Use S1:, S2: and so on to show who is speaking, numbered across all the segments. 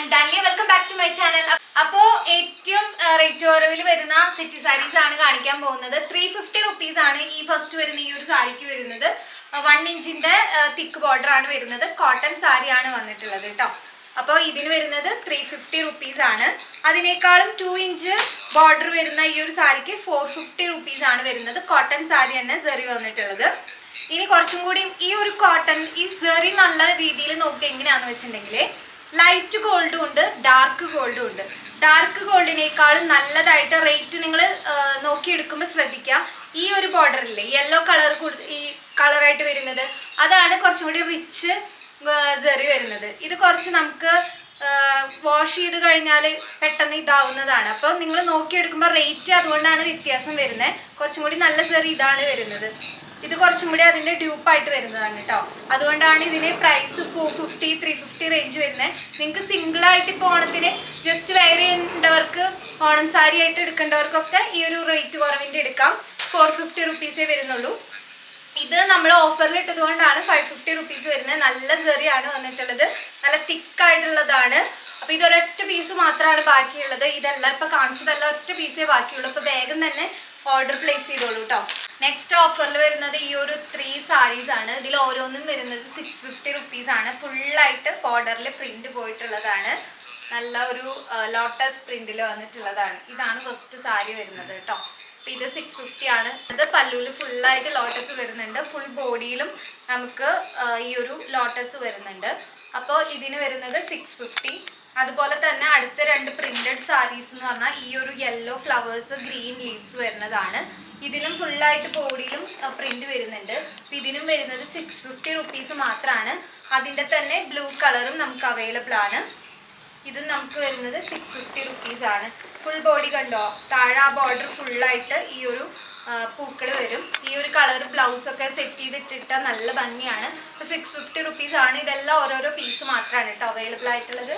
S1: I'm Dania. Welcome back to my channel. Appo ഏറ്റവും rate കുറവിൽ വരുന്ന set saris ആണ് കാണിക്കാൻ പോകുന്നത്. 350 rupees ആണ് ഈ ഫസ്റ്റ് വരുന്ന ഈ ഒരു സാരിക്ക് വരുന്നത്. 1 ഇഞ്ചിന്റെ തിക്ക് ബോർഡർ ആണ് വരുന്നത്. കോട്ടൺ സാരി ആണ് വന്നിട്ടുള്ളത് ട്ടോ. അപ്പോൾ ഇതിന് വരുന്നത് 350 rupees ആണ്. അതിനേക്കാളും 2 ഇഞ്ച് ബോർഡർ വരുന്ന ഈ ഒരു സാരിക്ക് 450 rupees ആണ് വരുന്നത്. കോട്ടൺ സാരി തന്നെ സെറി വന്നിട്ടുള്ളത്. ഇനി കുറച്ചും കൂടി ഈ ഒരു കോട്ടൺ ഈ സെറി നല്ല രീതിയിൽ നോക്കി എങ്ങനെയാണെന്ന് വെച്ചിട്ടുണ്ടെങ്കിൽ ലൈറ്റ് ഗോൾഡും ഉണ്ട്, ഡാർക്ക് ഗോൾഡും ഉണ്ട്. ഡാർക്ക് ഗോൾഡിനേക്കാളും നല്ലതായിട്ട് റേറ്റ് നിങ്ങൾ നോക്കിയെടുക്കുമ്പോൾ ശ്രദ്ധിക്കുക. ഈ ഒരു ബോർഡറില്ലേ യെല്ലോ കളർ ഈ കളറായിട്ട് വരുന്നത് അതാണ് കുറച്ചും കൂടി റിച്ച് സെറി വരുന്നത്. ഇത് കുറച്ച് നമുക്ക് വാഷ് ചെയ്ത് കഴിഞ്ഞാൽ പെട്ടെന്ന് ഇതാവുന്നതാണ്. അപ്പോൾ നിങ്ങൾ നോക്കിയെടുക്കുമ്പോൾ റേറ്റ് അതുകൊണ്ടാണ് വ്യത്യാസം വരുന്നത്. കുറച്ചും കൂടി നല്ല സെറി ഇതാണ് വരുന്നത്. ഇത് കുറച്ചും കൂടി അതിൻ്റെ ഡ്യൂപ്പായിട്ട് വരുന്നതാണ് കേട്ടോ. അതുകൊണ്ടാണ് ഇതിന് പ്രൈസ് 450 350 റേഞ്ച് വരുന്നത്. നിങ്ങൾക്ക് സിംഗിളായിട്ട് ഇപ്പോൾ ഓണത്തിന് ജസ്റ്റ് വെയർ ചെയ്യേണ്ടവർക്ക് ഓണം സാരി ആയിട്ട് എടുക്കേണ്ടവർക്കൊക്കെ ഈ ഒരു റേറ്റ് കുറവിൻ്റെ എടുക്കാം. 450 rupees വരുന്നുള്ളൂ. ഇത് നമ്മൾ ഓഫറിൽ ഇട്ടത് കൊണ്ടാണ് 550 rupees വരുന്നത്. നല്ല സെറിയാണ് വന്നിട്ടുള്ളത്, നല്ല തിക്കായിട്ടുള്ളതാണ്. അപ്പോൾ ഇതൊരൊറ്റ പീസ് മാത്രമാണ് ബാക്കിയുള്ളത്. ഇതെല്ലാം ഇപ്പോൾ കാണിച്ചതെല്ലാം ഒറ്റ പീസേ ബാക്കിയുള്ളൂ. അപ്പോൾ വേഗം തന്നെ ഓർഡർ പ്ലേസ് ചെയ്തോളൂ കേട്ടോ. നെക്സ്റ്റ് ഓഫറിൽ വരുന്നത് ഈ ഒരു 3 സാരീസ് ആണ്. ഇതിൽ ഓരോന്നും വരുന്നത് 650 rupees ആണ്. ഫുള്ളായിട്ട് ബോർഡറിൽ പ്രിന്റ് പോയിട്ടുള്ളതാണ്. നല്ല ഒരു ലോട്ടസ് പ്രിന്റിൽ വന്നിട്ടുള്ളതാണ്. ഇതാണ് ഫസ്റ്റ് സാരി വരുന്നത് കേട്ടോ. അപ്പം ഇത് 650 ആണ്. ഇത് പല്ലുവിൽ ഫുള്ളായിട്ട് ലോട്ടസ് വരുന്നുണ്ട്. ഫുൾ ബോഡിയിലും നമുക്ക് ഈ ഒരു ലോട്ടസ് വരുന്നുണ്ട്. അപ്പോൾ ഇതിന് വരുന്നത് 650. അതുപോലെ തന്നെ അടുത്ത 2 പ്രിന്റഡ് സാരീസ് എന്ന് പറഞ്ഞാൽ ഈ ഒരു യെല്ലോ ഫ്ലവേഴ്സ് ഗ്രീൻ ലീവ്സ് വരുന്നതാണ്. ഇതിലും ഫുള്ളായിട്ട് ബോഡിയിലും പ്രിന്റ് വരുന്നുണ്ട്. അപ്പം ഇതിനും വരുന്നത് 650 rupees മാത്രമാണ്. അതിൻ്റെ തന്നെ ബ്ലൂ കളറും നമുക്ക് അവൈലബിൾ ആണ്. ഇതും നമുക്ക് വരുന്നത് 650 rupees ആണ്. ഫുൾ ബോഡി കണ്ടോ, താഴെ ആ ബോർഡർ ഫുള്ളായിട്ട് ഈ ഒരു പൂക്കൾ വരും. ഈ ഒരു കളർ ബ്ലൗസൊക്കെ സെറ്റ് ചെയ്തിട്ടിട്ടാൽ നല്ല ഭംഗിയാണ്. അപ്പോൾ 650 rupees ആണ്. ഇതെല്ലാം ഓരോരോ പീസ് മാത്രമാണ് കേട്ടോ അവൈലബിൾ ആയിട്ടുള്ളത്.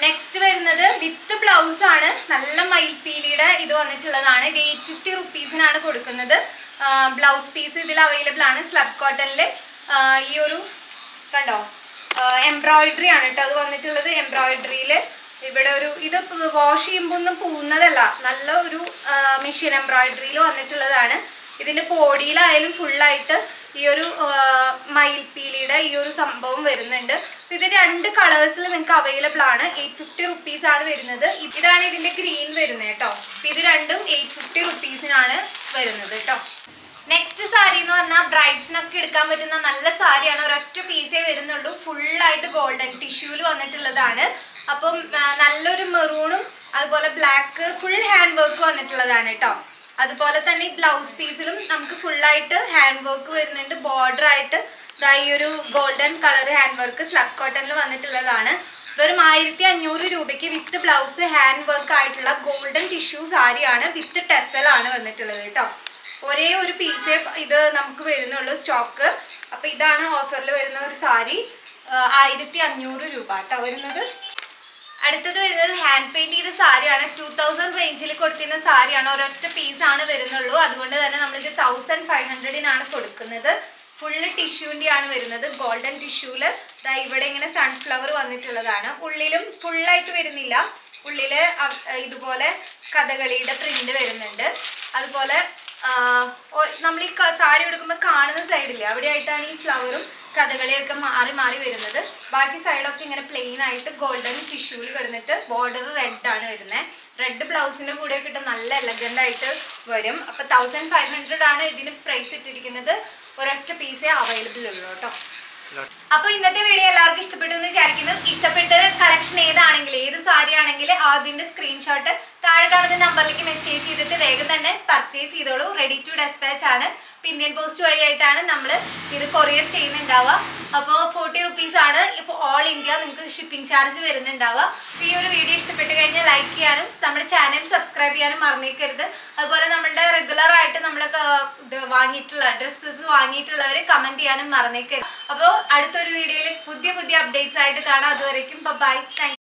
S1: നെക്സ്റ്റ് വരുന്നത് വിത്ത് ബ്ലൗസ് ആണ്. നല്ല മയിൽപ്പീലിയുടെ ഇത് വന്നിട്ടുള്ളതാണ്. ഇത് 850 rupees കൊടുക്കുന്നത്. ബ്ലൗസ് പീസ് ഇതിൽ അവൈലബിൾ ആണ്. സ്ലബ് കോട്ടണിൽ ഈ ഒരു കണ്ടോ എംബ്രോയിഡറി ആണ് കേട്ടോ അത് വന്നിട്ടുള്ളത്. എംബ്രോയിഡറിയിൽ ഇവിടെ ഒരു ഇത് വാഷ് ചെയ്യുമ്പോൾ ഒന്നും പോകുന്നതല്ല, നല്ല ഒരു മെഷീൻ എംബ്രോയിഡറിയിൽ വന്നിട്ടുള്ളതാണ്. ഇതിൻ്റെ ബോഡിയിലായാലും ഫുള്ളായിട്ട് ഈ ഒരു മയിൽപ്പീലിയുടെ ഈ ഒരു സംഭവം വരുന്നുണ്ട്. ഇത് 2 കളേഴ്സിൽ നിങ്ങൾക്ക് അവൈലബിൾ ആണ്. 850 rupees ആണ് വരുന്നത്. ഇതാണ് ഇതിൻ്റെ ഗ്രീൻ വരുന്നത് കേട്ടോ. ഇത് രണ്ടും 850 rupees വരുന്നത് കേട്ടോ. നെക്സ്റ്റ് സാരി എന്ന് പറഞ്ഞാൽ ബ്രൈഡ്സിനൊക്കെ എടുക്കാൻ പറ്റുന്ന നല്ല സാരിയാണ്. ഒരൊറ്റ പീസേ വരുന്നുള്ളൂ. ഫുള്ളായിട്ട് ഗോൾഡൻ ടിഷ്യൂവിൽ വന്നിട്ടുള്ളതാണ്. അപ്പം നല്ലൊരു മെറൂണും അതുപോലെ ബ്ലാക്ക് ഫുൾ ഹാൻഡ് വർക്ക് വന്നിട്ടുള്ളതാണ് കേട്ടോ. അതുപോലെ തന്നെ ഈ ബ്ലൗസ് പീസിലും നമുക്ക് ഫുള്ളായിട്ട് ഹാൻഡ് വർക്ക് വരുന്നുണ്ട്. ബോർഡർ ആയിട്ട് ഈ ഒരു golden colour hand work slub കോട്ടണിൽ വന്നിട്ടുള്ളതാണ്. വെറും 1500 രൂപയ്ക്ക് വിത്ത് ബ്ലൗസ് ഹാൻഡ് വർക്ക് ആയിട്ടുള്ള ഗോൾഡൻ ടിഷ്യൂ സാരിയാണ്. വിത്ത് ടെസലാണ് വന്നിട്ടുള്ളത് കേട്ടോ. ഒരേ ഒരു പീസേ ഇത് നമുക്ക് വരുന്നുള്ളൂ സ്റ്റോക്ക്. അപ്പോൾ ഇതാണ് ഓഫറിൽ വരുന്ന ഒരു സാരി. 1500 രൂപ കേട്ടോ വരുന്നത്. അടുത്തത് വരുന്നത് ഹാൻഡ് പെയിൻറ് ചെയ്ത സാരിയാണ്. 2000 റേഞ്ചിൽ കൊടുത്തിരുന്ന സാരിയാണ്. ഒരൊറ്റ പീസാണ് വരുന്നുള്ളൂ. അതുകൊണ്ട് തന്നെ നമ്മളിത് 1500 കൊടുക്കുന്നത്. ഫുള്ള് ടിഷ്യൂൻ്റെ ആണ് വരുന്നത്. ഗോൾഡൻ ടിഷ്യൂല് ഇവിടെ ഇങ്ങനെ സൺഫ്ലവർ വന്നിട്ടുള്ളതാണ്. ഉള്ളിലും ഫുള്ളായിട്ട് വരുന്നില്ല. ഉള്ളിൽ ഇതുപോലെ കഥകളിയുടെ പ്രിന്റ് വരുന്നുണ്ട്. അതുപോലെ നമ്മൾ ഈ സാരി എടുക്കുമ്പോൾ കാണുന്ന സൈഡില്ലേ അവിടെ ആയിട്ടാണ് ഈ ഫ്ലവറും കഥകളിയൊക്കെ മാറി മാറി വരുന്നത്. ബാക്കി സൈഡൊക്കെ ഇങ്ങനെ പ്ലെയിൻ ആയിട്ട് ഗോൾഡൻ ടിഷ്യൂവിൽ വരുന്നിട്ട് ബോർഡർ റെഡ് ആണ് വരുന്നത്. റെഡ് ബ്ലൗസിൻ്റെ കൂടെയൊക്കെ ഇട്ട് നല്ല എലഗൻ്റ് ആയിട്ട് വരും. അപ്പോൾ 1500 ആണ് ഇതിന് പ്രൈസ് ഇട്ടിരിക്കുന്നത്. ഒരൊറ്റ പീസേ അവൈലബിൾ ഉള്ളൂ കേട്ടോ. അപ്പോൾ ഇന്നത്തെ വീഡിയോ എല്ലാവർക്കും ഇഷ്ടപ്പെട്ടു എന്ന് വിചാരിക്കുന്നു. ഇഷ്ടപ്പെട്ട കളക്ഷൻ ഏതാണെങ്കിൽ ഏത് സാരി ആണെങ്കിൽ അതിൻ്റെ സ്ക്രീൻഷോട്ട് താഴെ കാണുന്ന നമ്പറിലേക്ക് മെസ്സേജ് ചെയ്തിട്ട് വേഗം തന്നെ പർച്ചേസ് ചെയ്തോളൂ. റെഡി ടു ഡെസ്പാച്ച് ആണ്. ഇന്ത്യൻ പോസ്റ്റ് വഴിയായിട്ടാണ് നമ്മൾ ഇത് കൊറിയർ ചെയ്യുന്നുണ്ടാവുക. അപ്പോൾ 40 rupees ആണ് ഇപ്പോൾ ഓൾ ഇന്ത്യ നിങ്ങൾക്ക് ഷിപ്പിംഗ് ചാർജ് വരുന്നുണ്ടാവുക. ഈ ഒരു വീഡിയോ ഇഷ്ടപ്പെട്ട് കഴിഞ്ഞാൽ ലൈക്ക് ചെയ്യാനും നമ്മുടെ ചാനൽ സബ്സ്ക്രൈബ് ചെയ്യാനും മറന്നേക്കരുത്. അതുപോലെ നമ്മുടെ റെഗുലർ ആയിട്ട് നമ്മൾ വാങ്ങിയിട്ടുള്ള ഡ്രസ്സസ് വാങ്ങിയിട്ടുള്ളവർ കമൻറ്റ് ചെയ്യാനും മറന്നേക്കരുത്. അപ്പോൾ അടുത്തൊരു വീഡിയോയിൽ പുതിയ അപ്ഡേറ്റ്സ് ആയിട്ട് കാണാം. അതുവരേക്കും ബൈ. താങ്ക്